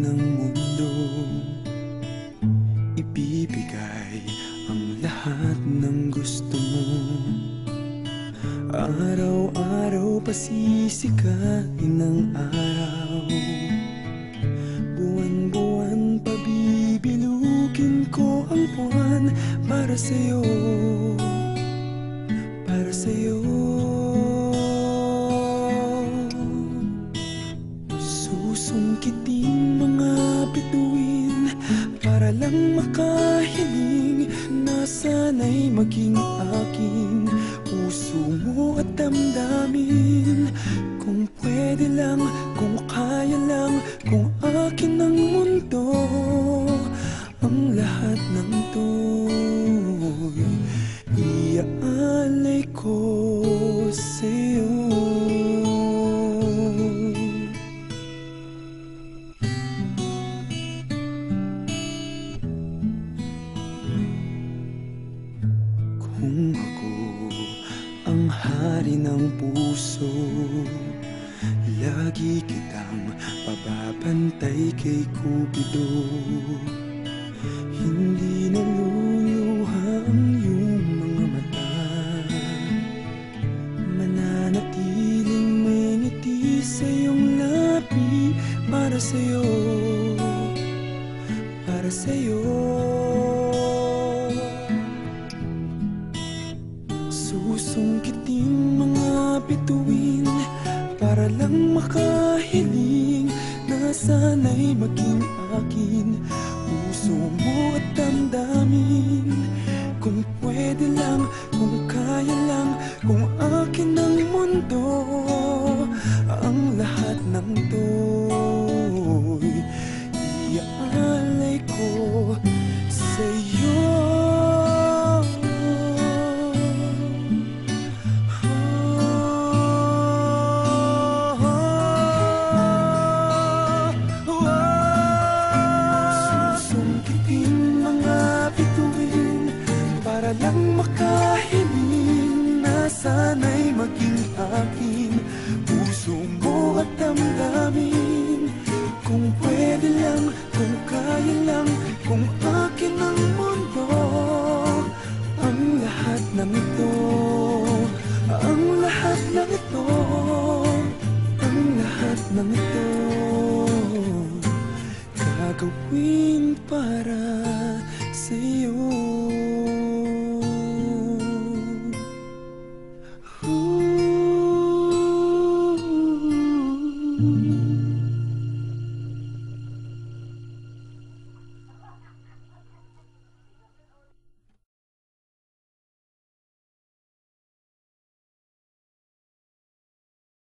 ng mundo, ibibigay ang lahat ng gusto mo. Araw-araw pasisikain ang araw, buwan-buwan pabibilugin ko ang buwan para sa'yo, para sa'yo. Susungkitin mga bituin para lang makahiling na sana'y maging aking puso mo at damdamin. Kung pwede lang, kung kaya lang, kung akin ang mundo, ang lahat ng to'y iaalay ko sa'yo. Kung ako ang hari ng puso, lagi kitang pababantay kay Cupido. Hindi naluluha ang iyong mga mata, mananatiling may ngiti sa iyong labi para sa'yo, para sa'yo. Susungkitin mga bituin para lang makahiling na sana'y maging akin puso mo at damdamin. Kung pwede lang, kung kaya lang, kung akin ang mundo, ang lahat ng to